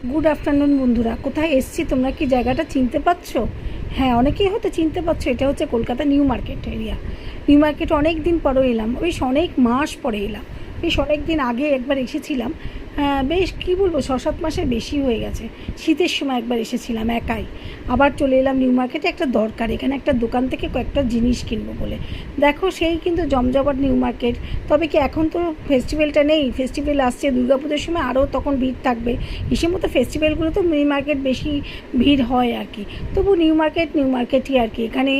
Good afternoon বন্ধুরা, কোথায় এসছি তোমরা কি জায়গাটা চিনতে পারছো? হ্যাঁ, অনেকেই হয়তো চিনতে পারছো। এটা হচ্ছে Kolkata new market area. New market অনেক দিন পরে এলাম, বেশ অনেক মাস পরে এলাম। বেশ অনেক দিন আগে একবার এসেছিলাম। বেশ কী বলবো, 6-7 মাসের বেশি হয়ে গেছে। শীতের সময় একবার এসেছিলাম একাই। আবার চলে এলাম নিউ মার্কেটে, একটা দরকার এখানে একটা দোকান থেকে কয়েকটা জিনিস কিনবো বলে। দেখো সেই কিন্তু জমজমাট নিউ মার্কেট। তবে কি এখন তো ফেস্টিভ্যালটা নেই, ফেস্টিভ্যাল আসছে দুর্গাপুজোর সময়, আরও তখন ভিড় থাকবে। হিসেব মতো ফেস্টিভ্যালগুলো তো নিউ মার্কেট বেশি ভিড় হয় আর কি। তবু নিউ মার্কেটই আর কি। এখানে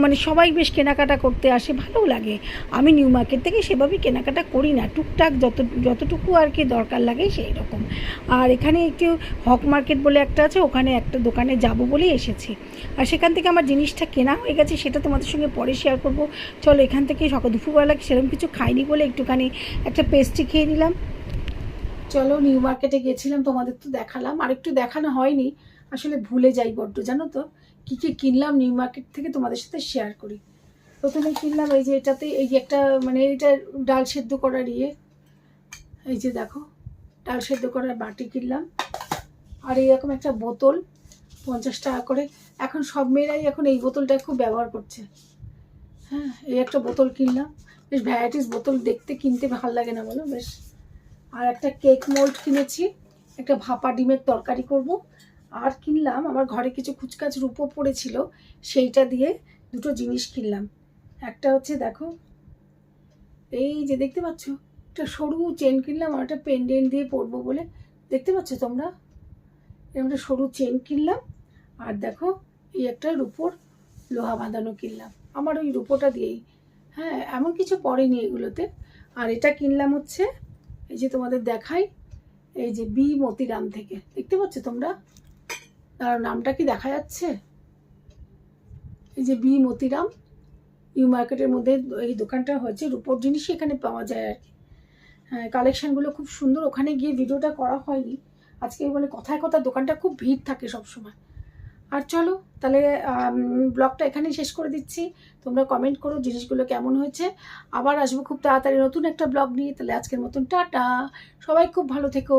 মানে সবাই বেশ কেনাকাটা করতে আসে, ভালোও লাগে। আমি নিউ মার্কেট থেকে সেভাবেই কেনাকাটা করি না, টুকটাক যতটুকু আর কি দরকার লাগে সেই রকম। আর এখানে একটু হক মার্কেট বলে একটা আছে, ওখানে একটা দোকানে যাব বলেই এসেছি। আর সেখান থেকে আমার জিনিসটা কেনা হয়ে গেছে, সেটা তোমাদের সঙ্গে পরে শেয়ার করব। চলো, এখান থেকে সকাল দুপুরবেলা সেরকম কিছু খাইনি বলে একটুখানি একটা পেস্ট্রি খেয়ে নিলাম। চলো, নিউ মার্কেটে গেছিলাম, তোমাদের তো দেখালাম, আর একটু দেখানো হয়নি। আসলে ভুলে যাই বড্ড, জানো তো। কী কী কিনলাম নিউ মার্কেট থেকে তোমাদের সাথে শেয়ার করি। প্রথমে কিনলাম এই যে এটাতে, এই যে একটা মানে এটা ডাল সেদ্ধ করার এই যে দেখো, ডাল সেদ্ধ করার বাটি কিনলাম। আর এইরকম একটা বোতল, 50 টাকা করে। এখন সব মেয়েরাই এখন এই বোতলটা খুব ব্যবহার করছে। হ্যাঁ, এই একটা বোতল কিনলাম। বেশ ভ্যারাইটিস বোতল, দেখতে কিনতে ভালো লাগে না বলো, বেশ। আর একটা কেক মোল্ড কিনেছি, একটা ভাপা ডিমের তরকারি করব। আর কিনলাম, আমার ঘরে কিছু কুচকাচ রূপো পড়েছিল, সেইটা দিয়ে দুটো জিনিস কিনলাম। একটা হচ্ছে দেখো, এই যে দেখতে পাচ্ছ, একটা সরু চেন কিনলাম, আর একটা পেন্ডেন্ট দিয়ে পরবো বলে। দেখতে পাচ্ছ তোমরা, এরকম একটা সরু চেন কিনলাম। আর দেখো, এই একটা রূপোর লোহা বাঁধানো কিনলাম, আমার ওই রূপোটা দিয়েই। হ্যাঁ, এমন কিছু পড়েনি এগুলোতে। আর এটা কিনলাম হচ্ছে, এই যে তোমাদের দেখাই, এই যে বি মতিরাম থেকে, দেখতে পাচ্ছ তোমরা, তার নামটা কি দেখা যাচ্ছে? এই যে বি মতিরাম নিউ মার্কেটের মধ্যে এই দোকানটা হয়েছে, রূপোর জিনিসই এখানে পাওয়া যায় আর কি। হ্যাঁ, কালেকশানগুলো খুব সুন্দর। ওখানে গিয়ে ভিডিওটা করা হয়নি আজকে, মানে কথায় কথা দোকানটা খুব ভিড় থাকে সবসময়। আর চলো তাহলে ব্লগটা এখানেই শেষ করে দিচ্ছি। তোমরা কমেন্ট করো জিনিসগুলো কেমন হয়েছে। আবার আসবো খুব তাড়াতাড়ি নতুন একটা ব্লগ নিয়ে। তাহলে আজকের মতন টাটা, সবাই খুব ভালো থেকো।